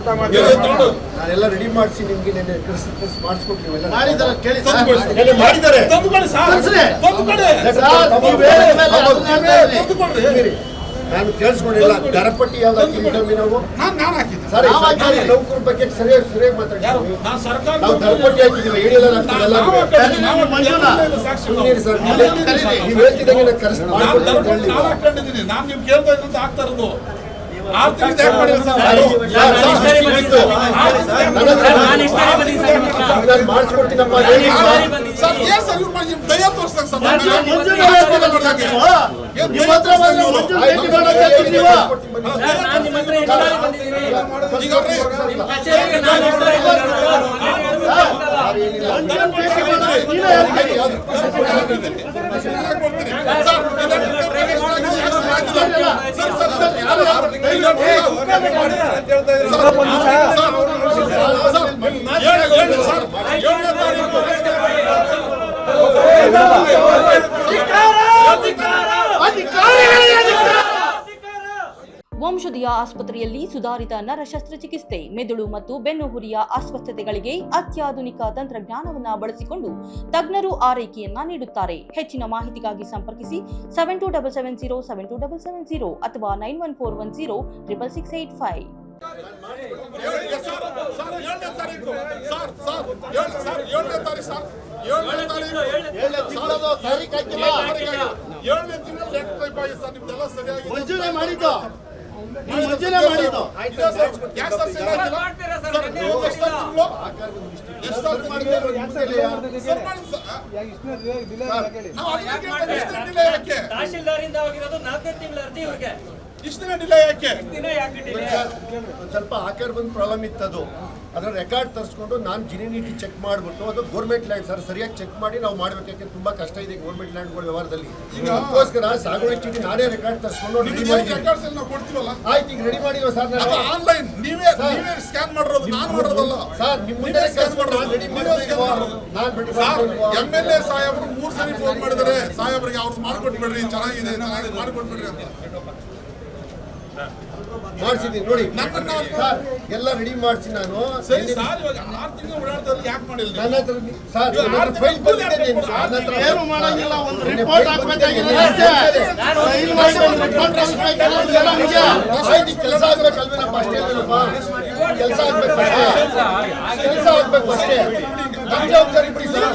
ನಾನೆಲ್ಲ ರೆಡಿ ಮಾಡಿಸಿ ನಿಮ್ಗೆ ನೆನ್ನೆ ಮಾಡಿಸ್ಕೊಟ್ಟು ನಾನು ಕೇಳಿಸ್ಕೊಂಡಿಲ್ಲ. ಗರಪಟ್ಟಿ ಯಾವ್ದು ಹಾಕಿದ್ದೀವಿ ನಾವು ನೌಕರ ಬಗ್ಗೆ ಸರಿಯಾಗಿ ಮಾತಾಡ್ತೀವಿ. ನಾವು ಗರಪಟ್ಟಿ ಹಾಕಿದ್ದೀವಿ ಹೇಳಿಲ್ಲ ಸರ್. ನೀವು ಹೇಳ್ತಿದ್ದಂಗೆ ನಾನು ನೀವು ಕೇಳ್ತಾ ಇದ್ದಂತ ಆಗ್ತಾ ಇರೋದು ಮಾಡಿಸ್ಕೊಡ್ತೀನಪ್ಪ. ದಯ ತೋರಿಸ್ತಾರೆ ಸರ್. ವಂಶದಿಯ ಆಸ್ಪತ್ರೆಯಲ್ಲಿ ಸುಧಾರಿತ ನರ ಶಸ್ತ್ರಚಿಕಿತ್ಸೆ, ಮೆದುಳು ಮತ್ತು ಬೆನ್ನುಹುರಿಯ ಅಸ್ವಸ್ಥತೆಗಳಿಗೆ ಅತ್ಯಾಧುನಿಕ ತಂತ್ರಜ್ಞಾನವನ್ನು ಬಳಸಿಕೊಂಡು ತಜ್ಞರು ಆರೈಕೆಯನ್ನ ನೀಡುತ್ತಾರೆ. ಹೆಚ್ಚಿನ ಮಾಹಿತಿಗಾಗಿ ಸಂಪರ್ಕಿಸಿ 7277072770 ಅಥವಾ 9141066685. ತಹಶೀಲ್ದಾರಿಂದ ಆಗಿರೋದು 4 ತಿಂಗಳ ಅರ್ಜಿ ಇವ್ರಿಗೆ. ಸ್ವಲ್ಪ ಆಕಾರ ಬಂದು ಪ್ರಾಬ್ಲಮ್ ಇತ್ತದು. ಅದರ ರೆಕಾರ್ಡ್ ತರಿಸ್ಕೊಂಡು ನಾನು ಜಿನಿನಿಟಿ ಚೆಕ್ ಮಾಡಿಬಿಟ್ಟು ಅದು ಗೌರ್ಮೆಂಟ್ ಲ್ಯಾಂಡ್ ಸರ್ ಸರಿಯಾಗಿ ಚೆಕ್ ಮಾಡಿ ನಾವು ಮಾಡಬೇಕು. ಯಾಕೆ ತುಂಬ ಕಷ್ಟ ಇದೆ ಗೌರ್ಮೆಂಟ್ ಲ್ಯಾಂಡ್ಗಳ ವ್ಯವಹಾರದಲ್ಲಿ. ಅದಕ್ಕೋಸ್ಕರ ಸಾಗುವಳಿ ಚೀಟಿ ನಾನೇ ರೆಕಾರ್ಡ್ ತರಿಸ್ಕೊಂಡು ರೆಡಿ ಮಾಡಿ ಆಯ್ತು. ಈಗ ರೆಡಿ ಮಾಡಿರೋ ಸರ್ ಆನ್ಲೈನ್ ನೀವೇ ಸ್ಕ್ಯಾನ್ ಮಾಡಿರೋದು, ನಾನು ಮಾಡೋದಲ್ಲ ಸರ್. ನಿಮ್ಮ ಮುಂದೆ ರೆಡಿ MLA ಸಾಹೇಬರು 3 ಸರಿ ಫೋನ್ ಮಾಡಿದ್ದಾರೆ. ಸಾಹೇಬರಿಗೆ ಅವ್ರು ಮಾಡ್ಕೊಟ್ಬಿಡ್ರಿ, ಚೆನ್ನಾಗಿದೆ ಮಾಡ್ಕೊಟ್ಬಿಡ್ರಿ ಅಂತ ಮಾಡಿಸಿದ್ದೀನಿ ನೋಡಿ ಸರ್. ಎಲ್ಲ ರೆಡಿ ಮಾಡಿಸಿ ನಾನು ಸರಿ ಸರ್. ಇವಾಗ 6 ತಿಂಗಳು ಓಡಾಡ್ತಾರೆ, ಯಾಕೆ ಮಾಡಿಲ್ಲ? ನನ್ನ ಹತ್ರ ಸರ್ ನನ್ನ ಹತ್ರ ಫೈಲ್ ಬಂದಿದೆ. ನನ್ನ ಹತ್ರ ಏನು ಮಾಡಂಗಿಲ್ಲ, ಒಂದು ರಿಪೋರ್ಟ್ ಹಾಕಬೇಕಾಗಿದೆ ಅಷ್ಟೇ. ಸೈನ್ ಮಾಡಿ ಒಂದು ರಿಪೋರ್ಟ್ ಹಾಕಬೇಕಾಗಿದೆ. ಕೆಲಸ ಆಗ್ಬೇಕಲ್ವೇನಪ್ಪ? ಅಷ್ಟೇ ಅಲ್ವೇನಪ್ಪ? ಕೆಲಸ ಆಗ್ಬೇಕು ಅಷ್ಟೇ. ನಮ್ಮ ಜವಾಬ್ದಾರಿ ಬಿಡಿ ಸರ್.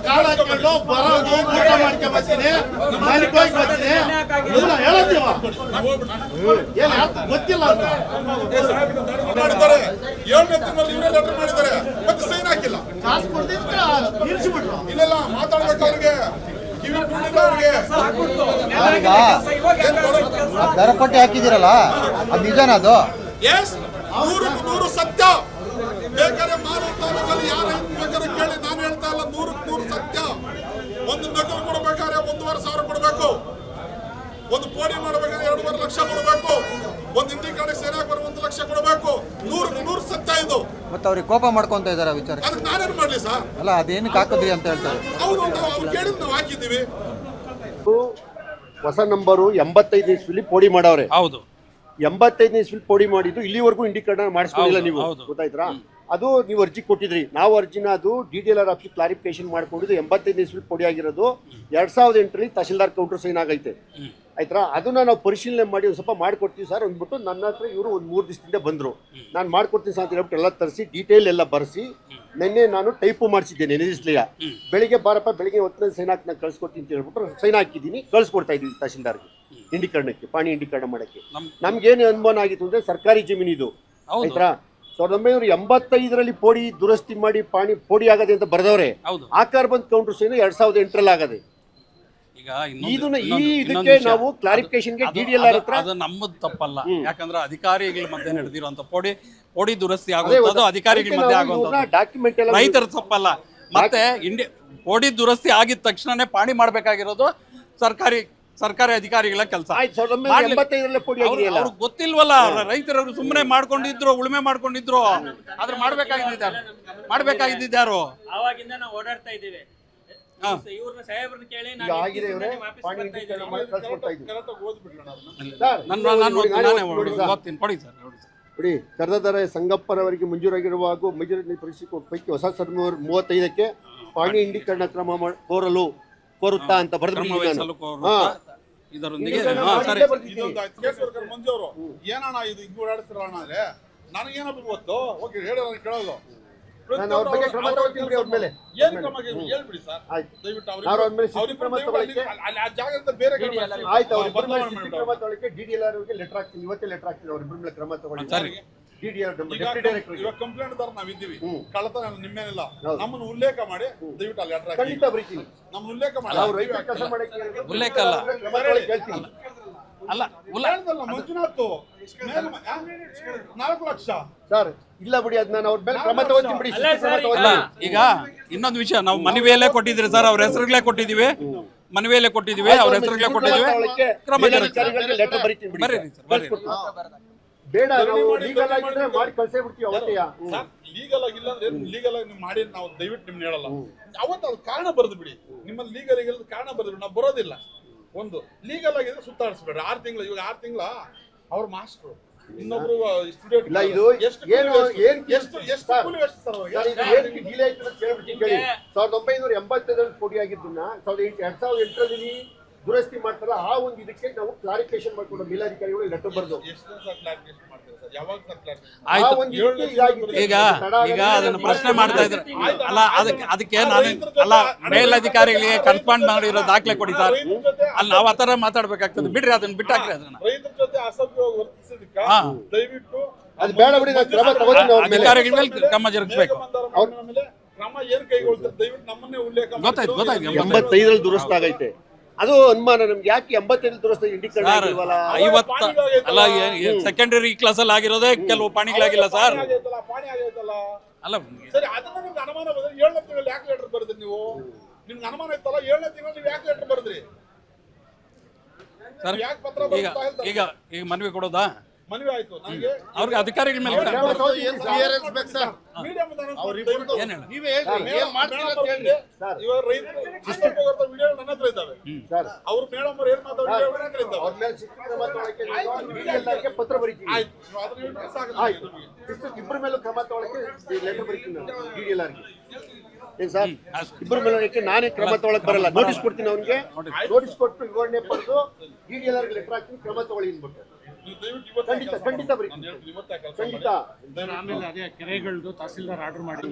ಕಾರ್ಡ್ ಹಾಕೊಂಡು ಬರೋದು ಊಟ ಮಾಡ್ಕೊಂಡ್ ಬರ್ತೀನಿ, ಮನೆಗೆ ಹೋಗಿ ಬರ್ತೀನಿ. ಹೇಳತ್ತೀವ ಏನ್ ಗೊತ್ತಿಲ್ಲ ಅಂತ ಮಾಡಿದ್ದಾರೆ. 7ನೇ ತಿಂಗಳಲ್ಲಿ ಇವರೇ ಲೆಟರ್ ಮಾಡಿದ್ದಾರೆ, ಮತ್ತೆ ಸೈನ್ ಹಾಕಿಲ್ಲ. ಕಾಸು ಕೊಡ್ತಿದ್ರೆ ನಿಲ್ಸಿಬಿಟ್ರು. ಇಲ್ಲೆಲ್ಲ ಮಾತಾಡ್ಬೇಕು ಅವ್ರಿಗೆ, ಕಿವಿ ಕುಡಿಲ್ಲ ಅವ್ರಿಗೆ. ಗರಪಟ್ಟಿ ಹಾಕಿದಿರಲ್ಲ, ಅದು ನಿಜಾನ? ಅದು 100% ಸತ್ಯ. ಬೇಕಾದ್ರೆ ಮಾನವ ತಾಲೂಕಲ್ಲಿ ಯಾರು ಬೇಕಾದ್ರೆ ಕೇಳಿ, ನಾನು ಹೇಳ್ತಾ ಇಲ್ಲ. 100% ಸತ್ಯ. ಒಂದು ನಕಲು ಕೊಡಬೇಕಾದ್ರೆ 1,500,000 ಕೊಡಬೇಕು. ಒಂದು ಪೋಡಿ ಮಾಡಬೇಕಾದ್ರೆ 2.5 ಲಕ್ಷ ಕೊಡಬೇಕು. ಒಂದು ಇಂಡಿ ಕಾರ್ಡ್ ಸೇನಾಗಿ ಬರೋ 1 ಲಕ್ಷ ಕೊಡಬೇಕು. 100% ಸತ್ಯ ಇದು. ಮತ್ತೆ ಅವ್ರಿಗೆ ಕೋಪ ಮಾಡ್ಕೊಂತ ಇದಾರೆ ವಿಚಾರ. ಅದಕ್ಕೆ ನಾನೇನು ಮಾಡ್ಲಿ ಸರ್? ಅಲ್ಲ, ಅದೇನಕ್ಕೆ ಹಾಕಿದ್ರಿ ಅಂತ ಹೇಳ್ತಾರೆ. ಹೌದು, ಅವ್ರು ಕೇಳಿದ್ ನಾವು ಹಾಕಿದ್ದೀವಿ. ಹೊಸ ನಂಬರು 85 ಇಸ್ವಿಲಿ ಪೋಡಿ ಮಾಡವ್ರೆ. ಹೌದು, 85 ಇಸ್ವಿಲಿ ಪೋಡಿ ಮಾಡಿದ್ದು ಇಲ್ಲಿವರೆಗೂ ಇಂಡಿ ಕಾರ್ಡ್ ಮಾಡಿಸ್ಕೊಂಡಿಲ್ಲ ನೀವು, ಗೊತ್ತಾಯ್ತಾ? ಅದು ನೀವು ಅರ್ಜಿ ಕೊಟ್ಟಿದ್ರಿ. ನಾವು ಅರ್ಜಿನ ಅದು DDLR ಆಫೀಸ್ ಕ್ಲಾರಿಫಿಕೇಶನ್ ಮಾಡ್ಕೊಂಡಿದ್ದು 85 ಇಸ್ವಿಲಿ ಪೋಡಿ ಆಗಿರೋದು 2008ರಲ್ಲಿ ತಹಶೀಲ್ದಾರ್ ಕೌಂಟರ್ ಸೈನ್ ಆಗೈತೆ, ಆಯ್ತಾ? ಅದನ್ನ ನಾವು ಪರಿಶೀಲನೆ ಮಾಡಿ ಒಂದು ಸ್ವಲ್ಪ ಮಾಡ್ಕೊಡ್ತೀವಿ ಸರ್ ಅಂದ್ಬಿಟ್ಟು ನನ್ನ ಹತ್ರ ಇವರು ಒಂದು 3 ದಿವಸದಿಂದ ಬಂದರು. ನಾನು ಮಾಡ್ಕೊಡ್ತೀನಿ ಸರ್ ಅಂತ ಹೇಳ್ಬಿಟ್ಟು ಎಲ್ಲ ತರಿಸಿ ಡೀಟೇಲ್ ಎಲ್ಲ ಬರೆಸಿ ನಿನ್ನೆ ನಾನು ಟೈಪು ಮಾಡಿಸಿದ್ದೇನೆ. ನೆನೆದಿಸ್ಲಿಲ್ಲ, ಬೆಳಿಗ್ಗೆ ಬಾರಪ್ಪ ಬೆಳಿಗ್ಗೆ ಹೊತ್ತಿನ ಸೈನ್ ಹಾಕಿ ನಾನು ಕಳ್ಸಿಕೊಡ್ತೀನಿ ಅಂತ ಹೇಳ್ಬಿಟ್ಟು ಸೈನ್ ಹಾಕಿದ್ದೀನಿ, ಕಳ್ಸಿಕೊಡ್ತಾ ಇದ್ದೀವಿ ತಹಶೀಲ್ದಾರ್ಗೆ ಇಂಡಿಕರಣಕ್ಕೆ, ಪಾಣಿ ಇಂಡಿಕರಣ ಮಾಡೋಕ್ಕೆ. ನಮ್ಗೇನು ಅನುಮಾನ ಆಗಿತ್ತು ಅಂದರೆ ಸರ್ಕಾರಿ ಜಮೀನಿದು, ಆಯ್ತಾ? 1985ರಲ್ಲಿ ಪೋಡಿ ದುರಸ್ತಿ ಮಾಡಿ ಪೋಡಿ ಆಗದೆ ಅಂತ ಬರೆದವ್ರೆ. ಆಕಾರ ಬಂದ್ ಕೌಂಟರ್ ಸೈನ್ 2008ರಲ್ಲಿ ಆಗದೆ. ಇದಕ್ಕೆ ನಾವು ಕ್ಲಾರಿಫಿಕೇಶನ್ಗೆ DDLR ಹತ್ರ ಅದು ನಮ್ಮದು ತಪ್ಪಲ್ಲ. ಯಾಕಂದ್ರೆ ಅಧಿಕಾರಿಗಳ ಮಧ್ಯೆ ನಡೆದಿರುವಂತ ಪೋಡಿ ದುರಸ್ತಿ ಆಗುವಂತದ್ದು ಅಧಿಕಾರಿಗಳ ಮಧ್ಯೆ ಆಗುವಂತದ್ದು ರೈತರ ತಪ್ಪಲ್ಲ. ಮತ್ತೆ ಪೋಡಿ ದುರಸ್ತಿ ಆಗಿದ ತಕ್ಷಣನೇ ಪಾಣಿ ಮಾಡ್ಬೇಕಾಗಿರೋದು ಸರ್ಕಾರಿ ಅಧಿಕಾರಿಗಳ ಕೆಲಸ. ಅವ್ರಿಗೆ ಗೊತ್ತಿಲ್ವಲ್ಲ, ರೈತರು ಸುಮ್ಮನೆ ಮಾಡ್ಕೊಂಡಿದ್ರು, ಉಳುಮೆ ಮಾಡ್ಕೊಂಡಿದ್ರು. ಆದ್ರೆ ಮಾಡ್ಬೇಕಾಗಿದ್ದಾರು ಅವಾಗಿಂದ ನಾವು ಓಡಾಡ್ತಾ ಇದ್ದೀವಿ. ಇವ್ರನ್ನ ಸಾಹೇಬ್ರನ್ನ ಕೇಳಿ ಈಗ ಆಗಿದೆ ಇವರೇ ಪಾಣಿ ಇಂಡಿಕರಣ ಮಾಡಿ ಕಳ್ಸ್ಕೊಡ್ತಾ ಇದ್ವಿ ಕರೆಕ್ಟಾಗಿ ಓದ್ಬಿಡ್ಲಣ್ಣ ಅದನ್ನ. ಸರ್ ಕೊಡಿ ಸರ್ ನೋಡಿ, ಕರೆದರೆ ಸಂಗಪ್ಪರವರಿಗೆ ಮಂಜೂರಾಗಿರುವ ಹಾಗೂ ಮಂಜೂರಿ ಪರಿಸ್ಥಿತಿ ಪೈಕಿ ಹೊಸ ಸರ್ವೆ 35ಕ್ಕೆ ಪಾಣಿ ಇಂಡೀಕರಣ ಕ್ರಮ ಕೋರುತ್ತಾ ಅಂತ ಬರೆದು ಇದರೊಂದಿಗೆ ಸರಿ ಇದೊಂದು ಆಯ್ತು. ಕೇಸರ್ಕರ್ ಮಂಜು ಅವರು ಏನಣ್ಣ ಇದು ಹಿಂಗ್ ಓಡಾಡ್ತಿರಣ್ಣ ಅಂದ್ರೆ ನನಗೇನಪ್ಪ ಗೊತ್ತು ಹೋಗಿ ಹೇಳಿ ನಾನು ಕೇಳೋದು ನಾನು ಅವ್ರ ಬಗ್ಗೆ ಕ್ರಮ ತಗೊಳ್ತೀನಿ ಅವ್ರ ಮೇಲೆ. ಏನ್ ಕ್ರಮ ಹೇಳ್ಬಿಡಿ ಸರ್ ಆಯ್ತು. ದಯವಿಟ್ಟು ನಾವು ಅವ್ರ ಮೇಲೆ ಶಿಸ್ತು ಕ್ರಮ ತಗೊಳ್ಳಿಕ್ಕೆ ಅಲ್ಲಿ ಆ ಜಾಗದಿಂದ ಬೇರೆ ಕಡೆ ಆಯ್ತು. ಅವ್ರಿಬ್ಬರ ಮೇಲೆ ಶಿಸ್ತು ಕ್ರಮ ತಗೊಳ್ಳಿಕ್ಕೆ DDLR ಅವರಿಗೆ ಲೆಟರ್ ಹಾಕ್ತೀನಿ, ಇವತ್ತೇ ಲೆಟರ್ ಹಾಕ್ತೀನಿ ಅವ್ರಿಬ್ಬರ ಮೇಲೆ ಕ್ರಮ ತಗೊಳ್ಳಿ. DDR ಡೆಪ್ಯೂಟಿ ಡೈರೆಕ್ಟರ್ ಇವಾಗ ಕಂಪ್ಲೇಂಟ್ ದಾರ ನಾವಿದ್ದೀವಿ, ಕಳ್ಳತನ ನಿಮ್ಮೇನಿಲ್ಲ, ನಮ್ಮನ್ನು ಉಲ್ಲೇಖ ಮಾಡಿ ದಯವಿಟ್ಟು ಅಲ್ಲಿ ಲೆಟರ್ ಹಾಕಿ. ಖಂಡಿತ ಬರೀತೀನಿ. ನಮ್ಮನ್ನು ಉಲ್ಲೇಖ ಮಾಡಿ ಅವ್ರು ರೈತರ ಕೆಲಸ ಮಾಡಕ್ಕೆ ಉಲ್ಲೇಖ ಅಲ್ಲ. ಕ್ರಮ ತಗೊಳ್ಳಿಕ್ಕೆ ಹೇಳ್ತೀನಿ. ಅಲ್ಲ ಹೇಳ್ದಲ್ಲ ಮಂಜುನಾಥ್ 4 ಲಕ್ಷ ಸರ್ ಇಲ್ಲ ಬಿಡಿ, ಅದ್ ನಾನು ಅವ್ರ ಮೇಲೆ ಕ್ರಮ ತಗೊಳ್ತೀನಿ ಬಿಡಿ, ಶಿಸ್ತು ಕ್ರಮ ಅಲ್ಲ, ತಗೊಳ್ತೀನಿ. ಈಗ ಇನ್ನೊಂದು ವಿಷಯ, ನಾವು ಮನವಿಯಲ್ಲೇ ಕೊಟ್ಟಿದ್ರಿ ಸರ್, ಅವ್ರ ಹೆಸರುಗಳೇ ಕೊಟ್ಟಿದೀವಿ, ಮನವಿಯಲ್ಲೇ ಕೊಟ್ಟಿದೀವಿ, ಅವ್ರ ಹೆಸರುಗಳೇ ಕೊಟ್ಟಿದೀವಿ, ಕ್ರಮ ಮೇಲಧಿಕಾರಿಗಳಿಗೆ ಲೆಟರ್ ಬರೀತೀನಿ ಬಿಡಿ. ಬರೀರಿ ಸರ್, ಬರೀರಿ. ಬೇಡ, ನಾವು ಲೀಗಲ್ ಆಗಿದ್ರೆ ಮಾಡಿ ಕಳ್ಸೇ ಬಿಡ್ತೀವಿ ಅವತ್ತೇ. ಲೀಗಲ್ ಆಗಿಲ್ಲ ಅಂದ್ರೆ ಲೀಗಲ್ ಆಗಿ ನೀವು ಮಾಡಿ ನಾವು ದಯವಿಟ್ಟು ನಿಮ್ನ ಹೇಳಲ್ಲ, ಅವತ್ತು ಅದು ಕಾರಣ ಬರೆದು ಬಿಡಿ, ನಿಮ್ಮಲ್ಲಿ ಲೀಗಲ್ ಆಗಿರೋದು ಕಾರಣ ಬರೆದು ಬಿಡಿ, ನಾವು ಬರೋದಿಲ್ಲ. ಒಂದು ಲೀಗಲ್ ಆಗಿದ್ರೆ ಸುತ್ತಾಡಿಸ್ಬೇಡ್ರಿ. 6 ತಿಂಗಳು, ಇವಾಗ 6 ತಿಂಗಳ ಅವ್ರ ಮಾಸ್ಟ್ರು, ಇನ್ನೊಬ್ರು ಸ್ಟೂಡೆಂಟ್. ಇಲ್ಲ, ಇದು ಎಷ್ಟು ಏನು ಏನ್ ಎಷ್ಟು ಕೂಲಿ ವೆಸ್ಟ್ ಸರ್ ಅವ್ರಿಗೆ? ಸರ್, ಇದು ಏನ್ ಡಿಲೇ ಆಯ್ತು ಅಂತ ಕೇಳ್ಬಿಟ್ಟು ಕೇಳಿ. 1985 ಕೊಡಿ ಆಗಿದ್ದನ್ನ 2008ರಲ್ಲಿ ದುರಸ್ತಿ ಮಾಡ್ತಾರ, ಆ ಒಂದು ಇದಕ್ಕೆ ನಾವು ಕ್ಲಾರಿಫಿಕೇಶನ್ ಮಾಡ್ಕೊಂಡು ಮೇಲಾಧಿಕಾರಿಗಳು ಲೆಟರ್ ಬರ್ದು ಎಷ್ಟು ಸರ್ ಕ್ಲಾರಿಫಿಕೇಶನ್ ಮಾಡ್ತೀರಾ ಸರ್? ಯಾವಾಗ ಸರ್ ಕ್ಲಾರಿಫಿಕೇಶನ್? ಆಯ್ತು. ಈಗ ಅದನ್ನ ಪ್ರಶ್ನೆ ಮಾಡ್ತಾ ಇದ್ರೆ ಅಲ್ಲ, ಅದಕ್ಕೆ ನಾನು ಅಲ್ಲ, ಮೇಲಧಿಕಾರಿಗಳಿಗೆ ಕನ್ಫರ್ಮ್ ಮಾಡಿರೋ ದಾಖಲೆ ಕೊಡಿ ಸರ್, ಅಲ್ಲಿ ನಾವು ಆ ತರ ಮಾತಾಡ್ಬೇಕಾಗ್ತದೆ. ಬಿಡ್ರಿ, ಅದನ್ನ ಬಿಟ್ಟಾಕ್ರಿ. ಅದನ್ನ ರೈತರ ಜೊತೆ ಅಸಭ್ಯವಾಗಿ ವರ್ತಿಸಿದ್ದಕ್ಕೆ ದಯವಿಟ್ಟು ಅದು ಬೇಡ ಬಿಡಿ, ನಾನು ಕ್ರಮ ತಗೋತೀನಿ ಅವ್ರ ಮೇಲೆ. ಅಧಿಕಾರಿಗಳ ಮೇಲೆ ಕ್ರಮ ಜರುಗಿಸಬೇಕು. ಅವ್ರ ಮೇಲೆ ಕ್ರಮ ಏನ್ ಕೈಗೊಳ್ತಾರೆ ದಯವಿಟ್ಟು ನಮ್ಮನ್ನೇ ಉಲ್ಲೇಖ ಮಾಡಿ. ಗೊತ್ತಾಯ್ತು. 85ರಲ್ಲಿ ದುರಸ್ತ ಆಗೈತೆ, ಅದು ಅನುಮಾನ ನಮ್ಗೆ. ಯಾಕೆ 85 ದುರಸ್ತ ಇಂಡಿಕೇಟ್ ಆಗಿಲ್ವಲ್ಲ? 50 ಅಲ್ಲ, ಸೆಕೆಂಡರಿ ಕ್ಲಾಸ್ ಅಲ್ಲಿ ಆಗಿರೋದೇ ಕೆಲವು ಪಾಣಿಗಳಾಗಿಲ್ಲ ಸರ್. ಪಾಣಿ ಆಗೈತಲ್ಲ, ಅಲ್ಲ ಸರಿ, ಅದನ್ನ ನಿಮ್ಗೆ ಅನುಮಾನ ಬಂದ್ರೆ 7ನೇ ತಿಂಗಳಲ್ಲಿ ಯಾಕೆ ಲೆಟರ್ ಬರೆದ್ರಿ ನೀವು? ನಿಮ್ಗೆ ಅನುಮಾನ ಇತ್ತಲ್ಲ, 7ನೇ ತಿಂಗಳಲ್ಲಿ ನೀವು ಯಾಕೆ ಲೆಟರ್ ಬರೆದ್ರಿ ಸರ್? ಯಾಕೆ ಪತ್ರ ಈಗ ಬರ್ತಾ ಈಗ ಈಗ ಮನವಿ ಕೊಡೋದಾ? ಮನವಿ ಆಯ್ತು ನನಗೆ. ಅವ್ರಿಗೆ ಅಧಿಕಾರಿಗಳ ಮೇಲೆ ಮೀಡಿಯಾ ಏನ್ ಹೇಳಿ? ನೀವೇ ಹೇಳ್ರಿ ಏನ್ ಮಾಡ್ತೀರಾ ಅಂತ ಹೇಳ್ರಿ. ಇವಾಗ ರೈತರು ವಿಡಿಯೋ ನನ್ನ ಹತ್ರ ಇದ್ದಾವೆ. ಅವ್ರು ಮೇಡಮ್ ಅವ್ರು ಏನ್ ಮಾತಾಡ್ತಾರೆ ನನ್ನ ಹತ್ರ ಇದ್ದಾವೆ. ಅವ್ರ ಮೇಲೆ ಶಿಸ್ತು ಕ್ರಮ ತಗೊಳ್ಳಕ್ಕೆ DDLR ಪತ್ರ ಬರೀತೀನಿ. ಆಯ್ತು, ನೀವು ಅದನ್ನ ಹೇಳ್ಬಿಟ್ಟು ಸಾಕು ಆಯ್ತು, ನಮಗೆ. ಶಿಸ್ತು ಇಬ್ಬರ ಮೇಲೂ ಕ್ರಮ ತಗೊಳ್ಳಕ್ಕೆ ಲೆಟರ್ ಬರೀತೀನಿ DDLR ಗೆ. ಏನ್ ಸರ್, ಇಬ್ಬರ ಮೇಲೆ ನಾನೇ ಕ್ರಮ ತಗೊಳಕ್ ಬರಲ್ಲ, ನೋಟಿಸ್ ಕೊಡ್ತೀನಿ ಅವ್ನಿಗೆ. ನೋಟಿಸ್ ಕೊಟ್ಟು ವಿವರಣೆ ಪಡೆದು DDLR ಗೆ ಲೆಟರ್ ಹಾಕಿ ಕ್ರಮ ತಗೊಳ್ಳಿ ಅಂದ್ಬಿಟ್ಟು. ನೀವು ದಯವಿಟ್ಟು ಇವತ್ತೇ ಖಂಡಿತ ಕೆಲಸ ಖಂಡಿತ ಮಾಡಿ. ಬರೀತೀನಿ, ನಾನು ಹೇಳ್ತೀನಿ, ಇವತ್ತೇ ಕೆಲಸ ಖಂಡಿತ. ಮಾಡಿ. ಆಮೇಲೆ ಅದೇ ಕೆರೆಗಳದ್ದು ತಹಸೀಲ್ದಾರ್ ಆರ್ಡರ್ ಮಾಡಿ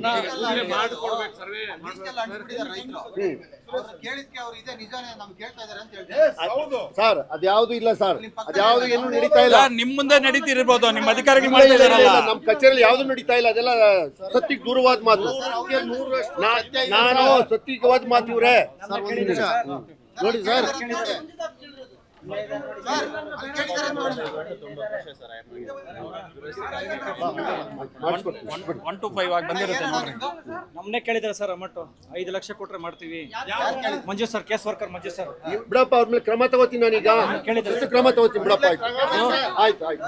ಮಾಡಿಕೊಡ್ಬೇಕು ಸರ್ವೆ ಕೇಳಿದ್ಕೆ ಅವ್ರು ಇದೇ ನಿಜಾನೇ ನಮ್ಗೆ ಕೇಳ್ತಾ ಇದಾರೆ ಅಂತ ಹೇಳ್ತಾರೆ. Yes, ಹೌದು. ಸರ್ ಅದ್ಯಾವುದು ಇಲ್ಲ ಸರ್, ಅದ್ಯಾವುದು ಏನು ನಡೀತಾ ಇಲ್ಲ. ಸರ್, ನಿಮ್ ಮುಂದೆ ನಡೀತಿರ್ಬೋದು, ನಿಮ್ಮ ಅಧಿಕಾರಿಗಳು ಇಲ್ಲ, ಇಲ್ಲ, ಇಲ್ಲ, ಮಾಡ್ತಿದಾರಲ್ಲ. ಇಲ್ಲ, ನಮ್ಮ ಕಚೇರಿಯಲ್ಲಿ ಯಾವ್ದು ನಡೀತಾ ಇಲ್ಲ, ಅದೆಲ್ಲ ಸತ್ಯಕ್ಕೆ ದೂರವಾದ ಮಾತು. ನಾನು ಸತ್ಯವಾದ ಮಾತು ಇವ್ರೆ ನೋಡಿ ಸರ್. ಮಾಡಿಸ್ಕೊಡ್ತೀನಿ. 1 to 5 ಆಗಿ ಬಂದಿರುತ್ತೆ ನೋಡ್ರಿ. ನಮ್ನೆ ಕೇಳಿದಾರೆ ಸರ್ ಅಮೌಂಟ್ 5 ಲಕ್ಷ ಕೊಟ್ರೆ ಮಾಡ್ತೀವಿ. ಮಂಜು ಸರ್, ಕೇಸ್ ವರ್ಕರ್ ಮಂಜು ಸರ್. ಬಿಡಪ್ಪ, ಅವ್ರ ಮೇಲೆ ಕ್ರಮ ತಗೋತೀನಿ ನಾನೀಗ. ಶಿಸ್ತು ಕ್ರಮ ತಗೋತೀನಿ ಬಿಡಪ್ಪ. ಆಯ್ತು ಆಯ್ತು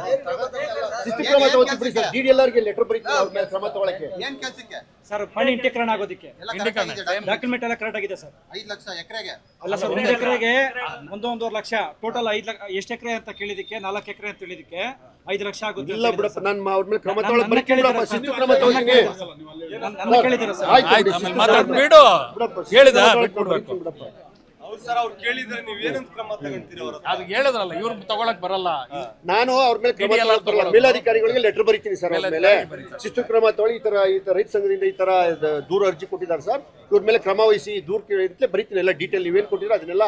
ಶಿಸ್ತು ಕ್ರಮ ತಗೋತೀನಿ ಬಿಡಿ ಸರ್. DDLR ಗೆ ಲೆಟರ್ ಬರೀತೀನಿ ಅವ್ರ ಮೇಲೆ ಕ್ರಮ ತಗೊಳಕ್ಕೆ. ಏನ್ ಕೆಲ್ಸಕ್ಕೆ ಸರ್ ಪಾಣಿ ಇಂಟೀಕರಣ ಆಗೋದಕ್ಕೆ ಎಲ್ಲ correct ಆಗಿದೆ, document. ಡಾಕ್ಯುಮೆಂಟ್ ಎಲ್ಲ ಕರೆಕ್ಟ್ ಆಗಿದೆ ಸರ್. 5 ಲಕ್ಷ ಎಕರೆಗೆ ಅಲ್ಲ ಸರ್, 1 ಎಕರೆಗೆ 1.5 ಲಕ್ಷ ಟೋಟಲ್ 5 ಲಕ್ಷ. ಎಷ್ಟು ಎಕರೆ ಅಂತ ಕೇಳಿದಕ್ಕೆ 4 ಎಕರೆ ಅಂತ ಹೇಳಿದಕ್ಕೆ 5 ಲಕ್ಷ ಆಗುತ್ತೆ. ಇಲ್ಲ ಬಿಡಪ್ಪ, ನಾನು ಅವ್ರ ಮೇಲೆ ಕ್ರಮ ತಗೊಳಕ್ ಬರ್ತೀನಿ ಬಿಡಪ್ಪ. ಶಿಸ್ತು ಕ್ರಮ ತಗೋತೀನಿ. ನನ್ನ ಕೇಳಿದಾರೆ ಸರ್. ಆಯ್ತು ಆಯ್ತು, ಬಿಡಿ, ಆಮೇಲೆ ಶಿಸ್ತು ಮಾತಾಡ್ಬಿಡು. ಬಿಡಪ್ಪ, ಹೇಳಿದ ಶಿಸ್ತು ಕ್ರಮ ಬಿಟ್ಬಿಡ್ಬೇಕು. ತಗೊಳ್ತೀನಿ ಬಿಡಪ್ಪ. ಅದು ಹೇಳಿದ್ರಲ್ಲ, ಇವ್ರು ತಗೊಳಕ್ ಬರಲ್ಲ. ನಾನು ಅವ್ರ ಮೇಲೆ ಕ್ರಮ ತಗೊಳಕ್ ಬರಲ್ಲ. ಮೇಲಾಧಿಕಾರಿಗಳಿಗೆ ಲೆಟರ್ ಬರೀತೀನಿ ಸರ್. ಅವ್ರ ಮೇಲೆ ಶಿಸ್ತು ಕ್ರಮ ತಗೊಳ್ಳಿ, ಈ ತರ ರೈತ ಸಂಘದಿಂದ ಈ ತರ ದೂರ ಅರ್ಜಿ ಕೊಟ್ಟಿದ್ದಾರೆ ಸರ್, ಇವ್ರ ಮೇಲೆ ಕ್ರಮ ವಹಿಸಿ ದೂರ ಕೇಳಿದ್ರೆ ಬರೀತೀನಿ. ಎಲ್ಲ ಡೀಟೇಲ್ ನೀವೇನ್ ಕೊಟ್ಟಿರೋ ಅದನ್ನೆಲ್ಲ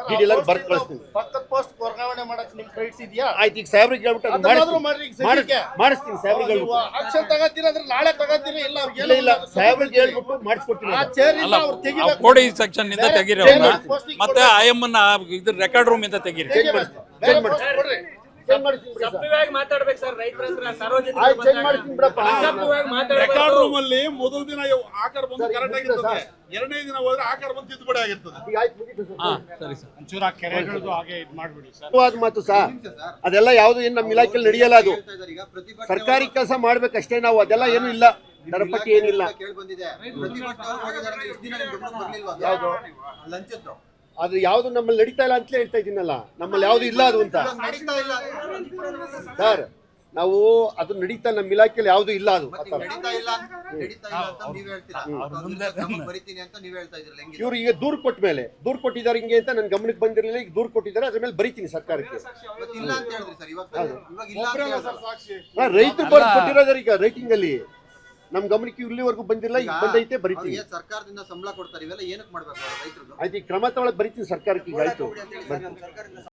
DDLR ಬರ್ದು ಕಳಿಸ್ತೀನಿ. ಪಕ್ಕದ ಪೋಸ್ಟ್ ವರ್ಗಾವಣೆ ಮಾಡಕ್ ನಿಮ್ ರೈಟ್ಸ್ ಇದೆಯಾ? ಆಯ್ತು, ಈಗ ಸಾಹೇಬ್ರಿಗೆ ಹೇಳ್ಬಿಟ್ಟು ಅದನ್ನ ಅದನ್ನಾದ್ರೂ ಮಾಡ್ರಿ ಈಗ ಸದ್ಯಕ್ಕೆ. ಮಾಡಿಸ್ತೀನಿ ಸಾಹೇಬ್ರಿಗೆ ಹೇಳ್ಬಿಟ್ಟು. ಆಕ್ಷನ್ ತಗೋತೀರಾ ಅಂದ್ರೆ ನಾಳೆ ತಗೋತೀರಿ, ಇಲ್ಲ ಅವ್ರಿಗೆ ಇಲ್ಲ ಇಲ್ಲ, ಸಾಹೇಬ್ರಿಗೆ ಹೇಳ್ಬಿಟ್ಟು ಮಾಡಿಸ್ಕೊಡ್ತೀನಿ. ಆ ಚೇರ್ ಅಲ್ಲ, ಇಂದ ಅವ್ರು ತೆಗಿಬೇಕು. ಕೋಡಿ ಸೆಕ್ಷನ್ ಇಂದ ತೆಗೀರಿ ಅವ್ರನ್ನ. ಮತ್ತೆ IM ಇದ್ರ ರೆಕಾರ್ಡ್ ರೂಮ್ ಇಂದ ತೆಗೀರಿ. ಚೇಂಜ್ ಮಾಡಿಸ್ತೀನಿ, ಚೇಂಜ್ ಮಾಡಿಸ್ತೀನಿ, ಕೊಡ್ರಿ. ಚೇಂಜ್ ಮಾಡಿಸ್ತೀನಿ ಬಿಡಿ ಸರ್. ಸಭ್ಯವಾಗಿ ಮಾತಾಡ್ಬೇಕು ಸರ್, ರೈತರ ಹತ್ರ ಸಾರ್ವಜನಿಕ ಆಯ್ತು, ಚೇಂಜ್ ಮಾಡಿಸ್ತೀನಿ ಬಿಡಪ್ಪ. ರೆಕಾರ್ಡ್ ರೂಮ್ ಅಲ್ಲಿ ಮೊದಲ ದಿನ ಆಕಾರ ಬಂದು ಸರ್, ಕರೆಕ್ಟ್ ಮುಗಿತು ಆಗಿರ್ತದೆ, ಸರ್. ಎರಡನೇ ದಿನ ಹೋದ್ರೆ ಆಕಾರ ಬಂದು ತಿದ್ದುಪಡಿ ಆಗಿರ್ತದೆ. ಈಗ ಆಯ್ತು, ಮುಗೀತು ಸರ್. ಹಾ, ಸರಿ ಸರ್. ಒಂಚೂರು ಆ ಕೆರೆಗಳದ್ದು ಹಾಗೆ ಇದು ಮಾಡ್ಬಿಡಿ ಸರ್. ಸತ್ಯವಾದ ಮಾತು ಸರ್, ಅದೆಲ್ಲ ಯಾವುದು ಏನು ನಮ್ಮ ಇಲಾಖೆಯಲ್ಲಿ ನಡೆಯಲ್ಲ. ಅದು ಹೇಳ್ತಾ ಇದಾರೆ ಈಗ ಪ್ರತಿಭಟನೆ ಸರ್ಕಾರಿ ಕೆಲಸ ಮಾಡ್ಬೇಕಷ್ಟೇ ನಾವು, ಅದೆಲ್ಲ ಏನು ಇಲ್ಲ. ದರಪಟ್ಟಿ ಏನಿಲ್ಲ. ಯಾವುದು ಆದ್ರೆ ಯಾವ್ದು ನಮ್ಮಲ್ಲಿ ನಡೀತಾ ಇಲ್ಲ ಅಂತಲೇ ಹೇಳ್ತಾ ಇದ್ದೀನಲ್ಲ, ನಮ್ಮಲ್ಲಿ ಯಾವ್ದು ಇಲ್ಲ ಅದು ಅಂತ ಸರ್. ನಾವು ಅದು ನಡೀತಾ ನಮ್ಮ ಇಲಾಖೆಯಲ್ಲಿ ಯಾವ್ದು ಇಲ್ಲ ಅದು. ಇವ್ರು ಈಗ ದೂರು ಕೊಟ್ಟ ಮೇಲೆ ದೂರು ಕೊಟ್ಟಿದ್ದಾರೆ ಹಿಂಗೆ ಅಂತ ನನ್ನ ಗಮನಕ್ಕೆ ಬಂದಿರಲಿಲ್ಲ, ಈಗ ದೂರು ಕೊಟ್ಟಿದ್ದಾರೆ, ಅದ್ರ ಮೇಲೆ ಬರೀತೀನಿ ಸರ್ಕಾರಕ್ಕೆ. ರೈತರು ಬರೆದು ಕೊಟ್ಟಿರೋದಾರೆ ಈಗ ರೈಟಿಂಗ್ ಅಲ್ಲಿ, ನಮ್ ಗಮನಕ್ಕೆ ಇಲ್ಲಿವರೆಗೂ ಬಂದಿಲ್ಲ, ಈಗ ಬಂದೈತೆ ಬರೀತೀನಿ. ಸರ್ಕಾರದಿಂದ ಸಂಬಳ ಕೊಡ್ತಾರೆ, ಇವೆಲ್ಲ ಏನಕ್ಕೆ ಮಾಡ್ಬೇಕು ರೈತರು? ಆಯ್ತು, ಈ ಕ್ರಮ ತಗೊಳಕ್ ಬರೀತೀನಿ ಸರ್ಕಾರಕ್ಕೆ ಈಗ. ಆಯ್ತು.